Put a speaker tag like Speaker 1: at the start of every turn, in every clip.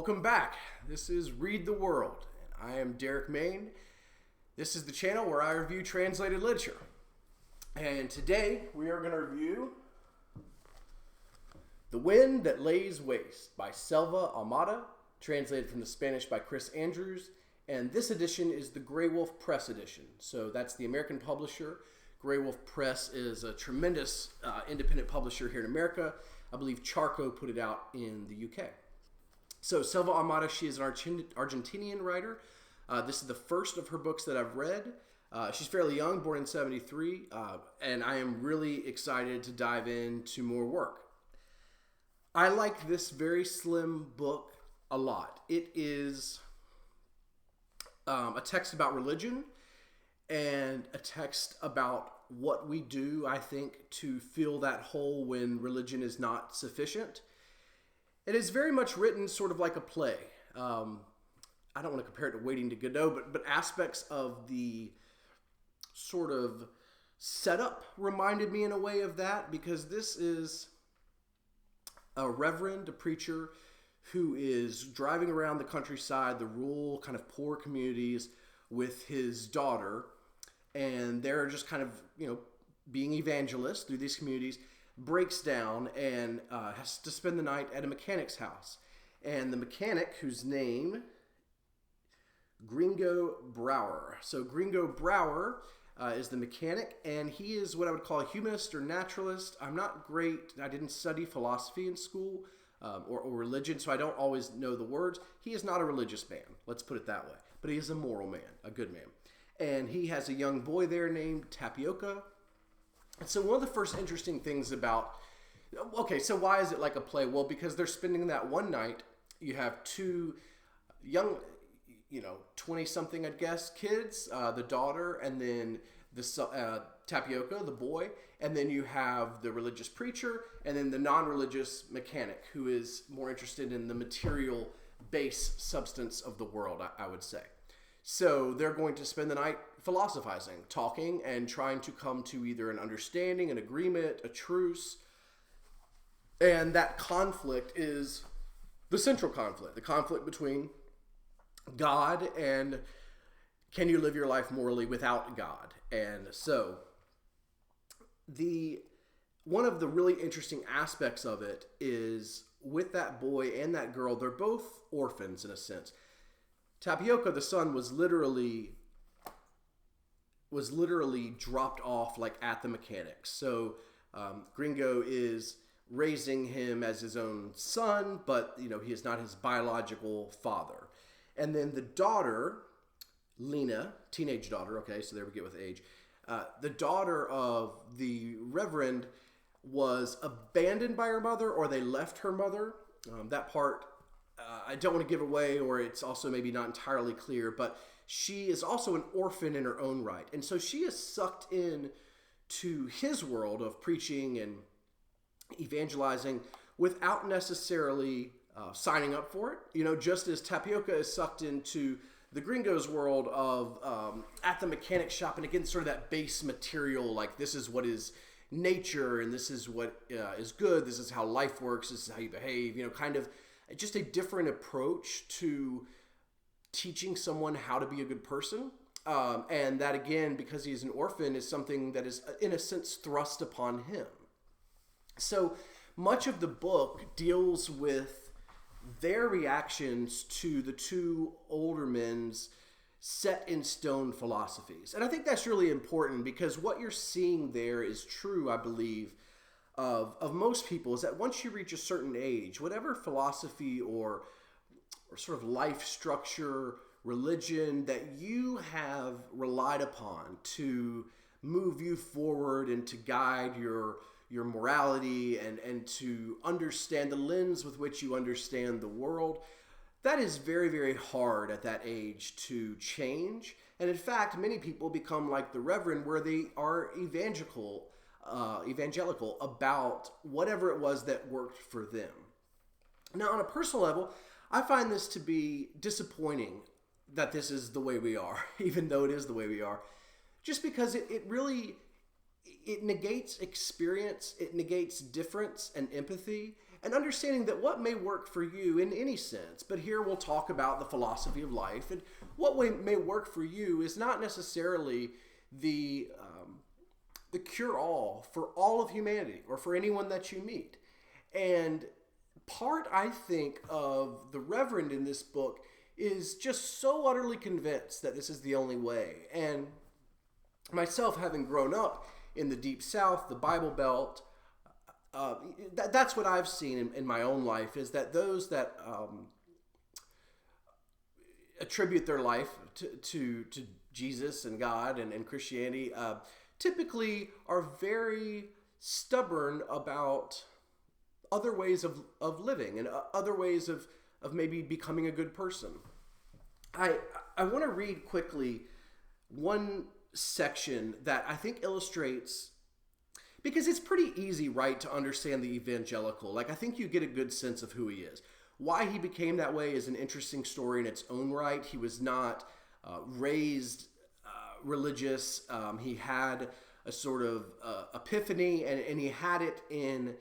Speaker 1: Welcome back. This is Read the World. I am Derek Main. This is the channel where I review translated literature. And today we are going to review The Wind That Lays Waste by Selva Almada, translated from the Spanish by Chris Andrews. And this edition is the Graywolf Press edition. So that's the American publisher. Graywolf Press is a tremendous independent publisher here in America. I believe Charco put it out in the UK. So Selva Almada, she is an Argentinian writer. This is the first of her books that I've read. She's fairly young, born in 73, and I am really excited to dive into more work. I like this very slim book a lot. It is a text about religion and a text about what we do, I think, to fill that hole when religion is not sufficient. It is very much written sort of like a play. I don't want to compare it to Waiting to Godot, but aspects of the sort of setup reminded me in a way of that, because this is a reverend, a preacher, who is driving around the countryside, the rural kind of poor communities with his daughter, and they're just kind of, being evangelists through these communities, breaks down and has to spend the night at a mechanic's house. And the mechanic, whose name, Gringo Brower. So Gringo Brower is the mechanic, and he is what I would call a humanist or naturalist. I'm not great. I didn't study philosophy in school or religion, so I don't always know the words. He is not a religious man, let's put it that way. But he is a moral man, a good man. And he has a young boy there named Tapioca. And so one of the first interesting things about, so why is it like a play? Well, because they're spending that one night. You have two young, 20-something, I guess, kids, the daughter, and then the Tapioca, the boy, and then you have the religious preacher, and then the non-religious mechanic, who is more interested in the material base substance of the world, I would say. So they're going to spend the night philosophizing, talking, and trying to come to either an understanding, an agreement, a truce. And that conflict is the central conflict, the conflict between God and can you live your life morally without God? And so one of the really interesting aspects of it is with that boy and that girl, they're both orphans in a sense. Tapioca, the son, was literally dropped off like at the mechanics. So Gringo is raising him as his own son, but he is not his biological father. And then the daughter, Lena, teenage daughter, okay, so there we get with age. The daughter of the reverend was abandoned by her mother, or they left her mother. That part I don't want to give away, or it's also maybe not entirely clear, but she is also an orphan in her own right. And so she is sucked in to his world of preaching and evangelizing without necessarily signing up for it. Just as Tapioca is sucked into the Gringo's world of at the mechanic shop, and again, sort of that base material, like this is what is nature, and this is what is good, this is how life works, this is how you behave, kind of just a different approach to teaching someone how to be a good person. And that, again, because he's an orphan, is something that is, in a sense, thrust upon him. So much of the book deals with their reactions to the two older men's set-in-stone philosophies. And I think that's really important, because what you're seeing there is true, I believe, of most people, is that once you reach a certain age, whatever philosophy or sort of life structure, religion that you have relied upon to move you forward and to guide your morality and to understand the lens with which you understand the world, that is very, very hard at that age to change. And in fact, many people become like the Reverend, where they are evangelical about whatever it was that worked for them. Now, on a personal level, I find this to be disappointing that this is the way we are, even though it is the way we are, just because it really negates experience, it negates difference and empathy, and understanding that what may work for you in any sense, but here we'll talk about the philosophy of life, and what may work for you is not necessarily the cure-all for all of humanity or for anyone that you meet. And part, I think, of the Reverend in this book is just so utterly convinced that this is the only way. And myself, having grown up in the Deep South, the Bible Belt, that's what I've seen in my own life, is that those that attribute their life to Jesus and God and Christianity typically are very stubborn about other ways of living and other ways of maybe becoming a good person. I want to read quickly one section that I think illustrates, because it's pretty easy, right, to understand the evangelical. Like, I think you get a good sense of who he is. Why he became that way is an interesting story in its own right. He was not raised religious. He had a sort of epiphany, and he had it in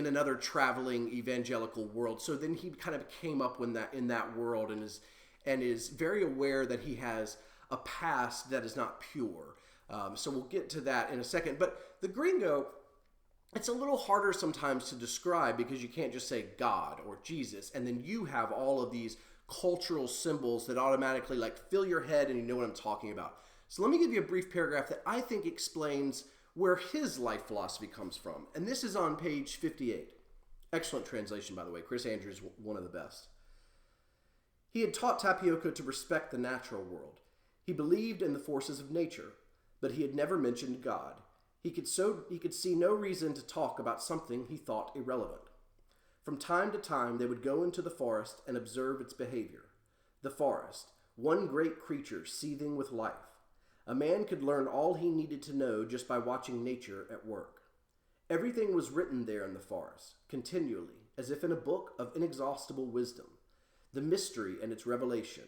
Speaker 1: another traveling evangelical world. So then he kind of came up in that world, and is very aware that he has a past that is not pure. So we'll get to that in a second. But the gringo, it's a little harder sometimes to describe, because you can't just say God or Jesus, and then you have all of these cultural symbols that automatically like fill your head and you know what I'm talking about. So let me give you a brief paragraph that I think explains where his life philosophy comes from. And this is on page 58. Excellent translation, by the way. Chris Andrews, one of the best. He had taught Tapioca to respect the natural world. He believed in the forces of nature, but he had never mentioned God. He could see no reason to talk about something he thought irrelevant. From time to time, they would go into the forest and observe its behavior. The forest, one great creature seething with life. A man could learn all he needed to know just by watching nature at work. Everything was written there in the forest, continually, as if in a book of inexhaustible wisdom. The mystery and its revelation.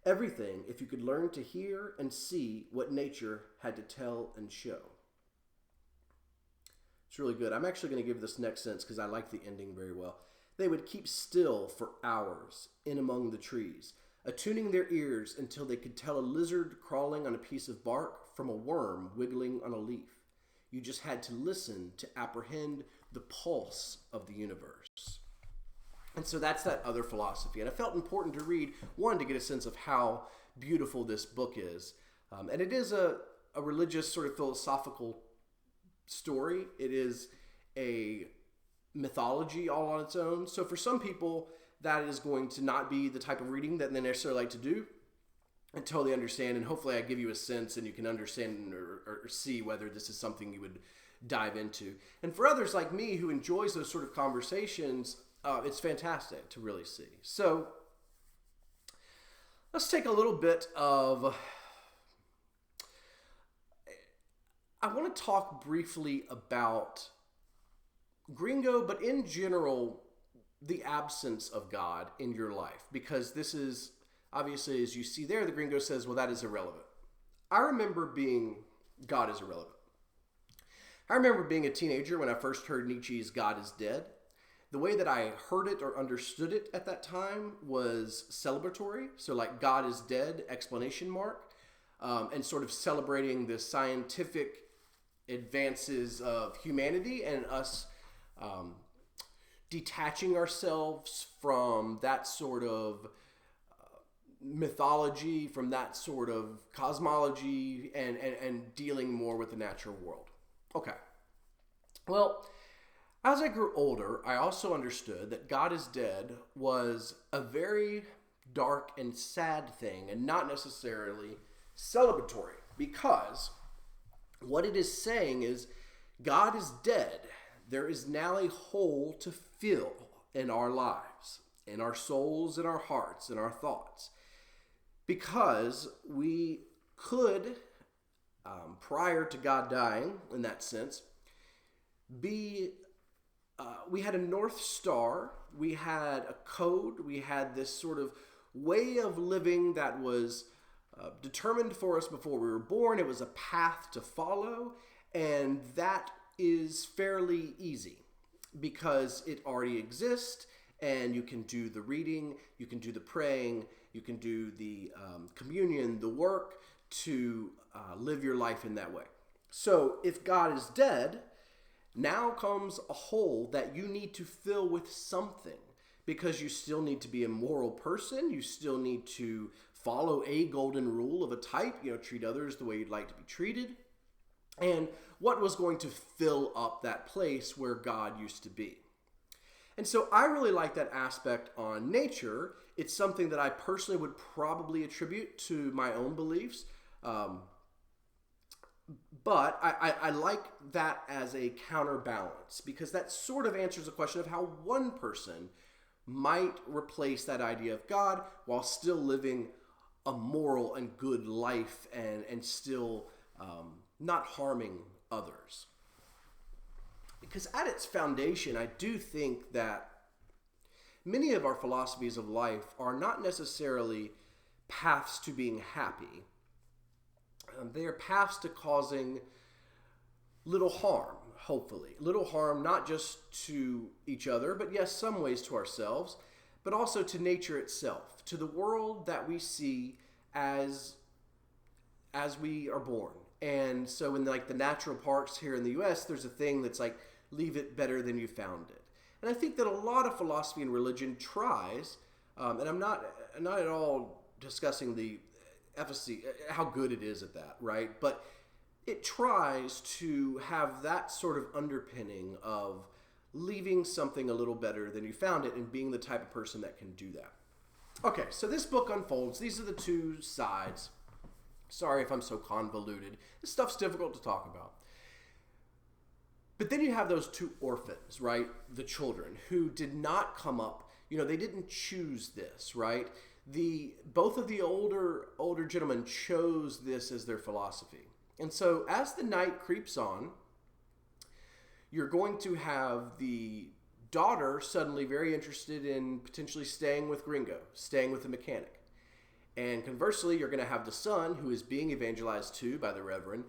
Speaker 1: Everything, if you could learn to hear and see what nature had to tell and show. It's really good. I'm actually going to give this next sentence because I like the ending very well. They would keep still for hours in among the trees, attuning their ears until they could tell a lizard crawling on a piece of bark from a worm wiggling on a leaf. You just had to listen to apprehend the pulse of the universe. And so that's that other philosophy. And it felt important to read, one, to get a sense of how beautiful this book is. And it is a religious sort of philosophical story. It is a mythology all on its own. So for some people, that is going to not be the type of reading that they necessarily like to do. I totally understand, and hopefully I give you a sense and you can understand or see whether this is something you would dive into. And for others like me who enjoys those sort of conversations, it's fantastic to really see. So let's take a little bit of... I want to talk briefly about Gringo, but in general, the absence of God in your life. Because this is, obviously, as you see there, the Gringo says, well, that is irrelevant. I remember God is irrelevant. I remember being a teenager when I first heard Nietzsche's God is Dead. The way that I heard it or understood it at that time was celebratory. So like God is dead, exclamation mark. And sort of celebrating the scientific advances of humanity and us detaching ourselves from that sort of mythology, from that sort of cosmology, and dealing more with the natural world. Okay. Well, as I grew older, I also understood that God is Dead was a very dark and sad thing, and not necessarily celebratory, because what it is saying is God is dead. There is now a hole to fill in our lives, in our souls, in our hearts, in our thoughts. Because we could, prior to God dying, in that sense, we had a North Star, we had a code, we had this sort of way of living that was determined for us before we were born. It was a path to follow, and that is fairly easy. because it already exists, and you can do the reading, you can do the praying, you can do the communion, the work to live your life in that way. So if God is dead, now comes a hole that you need to fill with something, because you still need to be a moral person. You still need to follow a golden rule of a type, treat others the way you'd like to be treated. And what was going to fill up that place where God used to be? And so I really like that aspect on nature. It's something that I personally would probably attribute to my own beliefs. But I like that as a counterbalance, because that sort of answers the question of how one person might replace that idea of God while still living a moral and good life and still not harming others. Because at its foundation, I do think that many of our philosophies of life are not necessarily paths to being happy. They are paths to causing little harm, hopefully. Little harm not just to each other, but yes, some ways to ourselves, but also to nature itself, to the world that we see as we are born. And so in the natural parks here in the U.S., there's a thing that's like, leave it better than you found it. And I think that a lot of philosophy and religion tries, and I'm not at all discussing the efficacy, how good it is at that, right? But it tries to have that sort of underpinning of leaving something a little better than you found it and being the type of person that can do that. Okay, so this book unfolds. These are the two sides. Sorry if I'm so convoluted. This stuff's difficult to talk about. But then you have those two orphans, right? The children who did not come up, they didn't choose this, right? Both of the older gentlemen chose this as their philosophy. And so as the night creeps on, you're going to have the daughter suddenly very interested in potentially staying with Gringo, staying with the mechanic. And conversely, you're going to have the son, who is being evangelized to by the Reverend,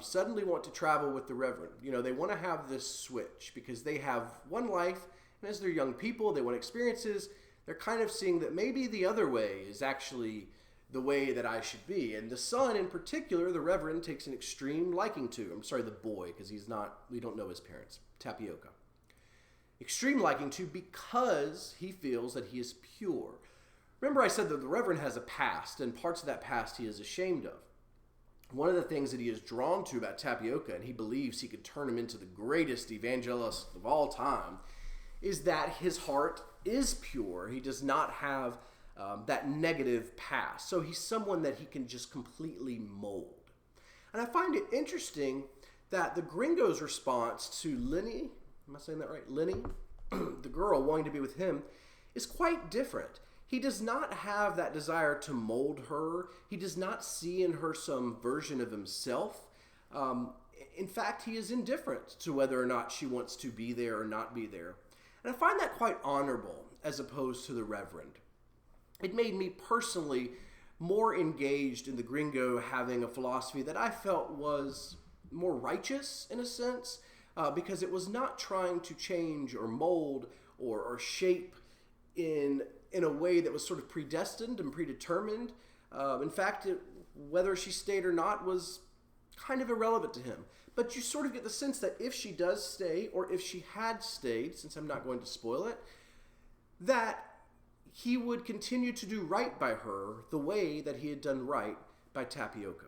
Speaker 1: suddenly want to travel with the Reverend. They want to have this switch because they have one life, and as they're young people, they want experiences. They're kind of seeing that maybe the other way is actually the way that I should be. And the son in particular, the Reverend, takes an extreme liking to. I'm sorry, the boy, because we don't know his parents. Tapioca. Extreme liking to, because he feels that he is pure. Remember I said that the Reverend has a past, and parts of that past he is ashamed of. One of the things that he is drawn to about Tapioca, and he believes he could turn him into the greatest evangelist of all time, is that his heart is pure. He does not have that negative past. So he's someone that he can just completely mold. And I find it interesting that the Gringo's response to Lenny, am I saying that right? Lenny, the girl wanting to be with him, is quite different. He does not have that desire to mold her. He does not see in her some version of himself. In fact, he is indifferent to whether or not she wants to be there or not be there. And I find that quite honorable as opposed to the Reverend. It made me personally more engaged in the Gringo having a philosophy that I felt was more righteous in a sense, because it was not trying to change or mold or shape in a way that was sort of predestined and predetermined. In fact, whether she stayed or not was kind of irrelevant to him. But you sort of get the sense that if she does stay, or if she had stayed, since I'm not going to spoil it, that he would continue to do right by her the way that he had done right by Tapioca.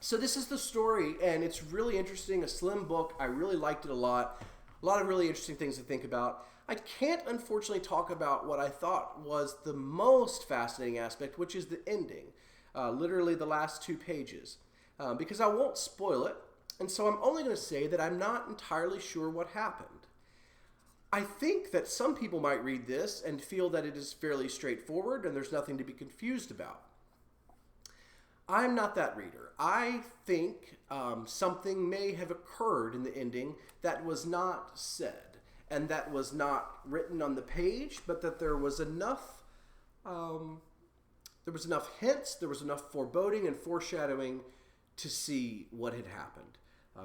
Speaker 1: So this is the story, and it's really interesting, a slim book. I really liked it a lot of really interesting things to think about. I can't, unfortunately, talk about what I thought was the most fascinating aspect, which is the ending, literally the last 2 pages, because I won't spoil it, and so I'm only going to say that I'm not entirely sure what happened. I think that some people might read this and feel that it is fairly straightforward and there's nothing to be confused about. I'm not that reader. I think something may have occurred in the ending that was not said, and that was not written on the page, but that there was enough hints, there was enough foreboding and foreshadowing to see what had happened.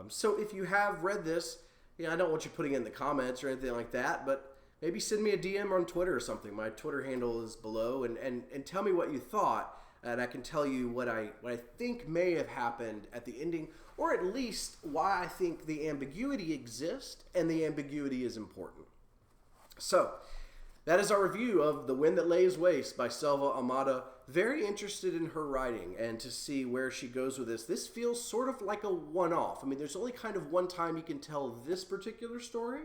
Speaker 1: So if you have read this, I don't want you putting it in the comments or anything like that, but maybe send me a DM on Twitter or something. My Twitter handle is below, and tell me what you thought, and I can tell you what I think may have happened at the ending, or at least why I think the ambiguity exists and the ambiguity is important. So, that is our review of The Wind That Lays Waste by Selva Almada. Very interested in her writing and to see where she goes with this. This feels sort of like a one-off. I mean, there's only kind of one time you can tell this particular story.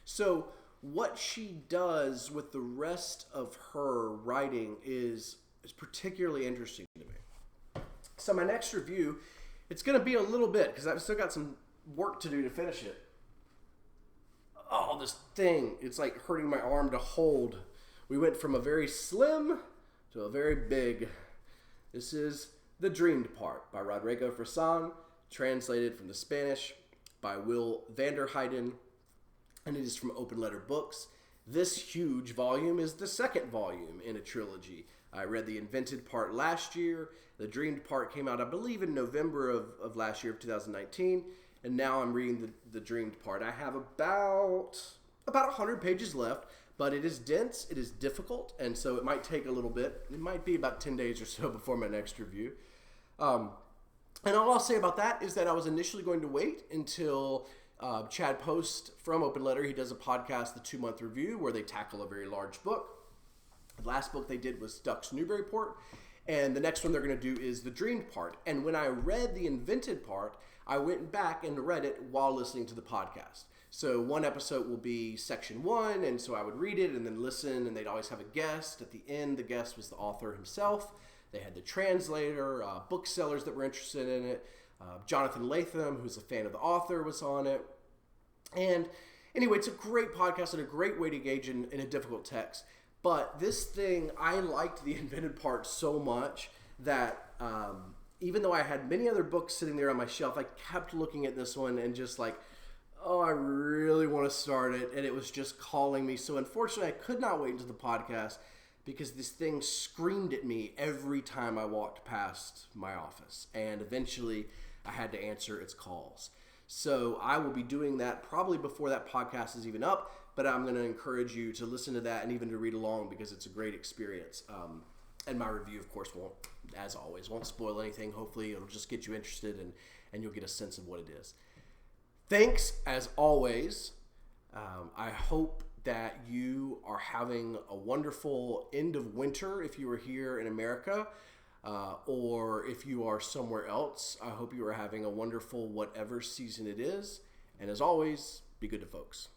Speaker 1: So what she does with the rest of her writing is particularly interesting to me. So my next review, it's going to be a little bit, because I've still got some work to do to finish it. Oh, this thing, it's like hurting my arm to hold. We went from a very slim to a very big. This is The Dreamed Part by Rodrigo Fresson, translated from the Spanish by Will Vanderheiden, and it is from Open Letter Books. This huge volume is the second volume in a trilogy. I read the Invented Part last year. The Dreamed Part came out, I believe, in November of last year, of 2019. And now I'm reading the Dreamed Part. I have about 100 pages left, but it is dense, it is difficult, and so it might take a little bit. It might be about 10 days or so before my next review. And all I'll say about that is that I was initially going to wait until Chad Post from Open Letter, he does a podcast, the 2-month review, where they tackle a very large book. The last book they did was Ducks Newburyport, and the next one they're going to do is The Dreamed Part. And when I read the Invented Part, I went back and read it while listening to the podcast. So one episode will be section 1, and so I would read it and then listen, and they'd always have a guest. At the end, the guest was the author himself. They had the translator, booksellers that were interested in it. Jonathan Latham, who's a fan of the author, was on it. And anyway, it's a great podcast and a great way to engage in a difficult text. But this thing, I liked the Invented Part so much that even though I had many other books sitting there on my shelf, I kept looking at this one and just like, oh, I really want to start it. And it was just calling me. So unfortunately, I could not wait until the podcast because this thing screamed at me every time I walked past my office. And eventually, I had to answer its calls. So I will be doing that probably before that podcast is even up. But I'm going to encourage you to listen to that and even to read along because it's a great experience. And my review, of course, won't, as always, won't spoil anything. Hopefully, it'll just get you interested and you'll get a sense of what it is. Thanks, as always. I hope that you are having a wonderful end of winter if you are here in America, or if you are somewhere else. I hope you are having a wonderful whatever season it is. And as always, be good to folks.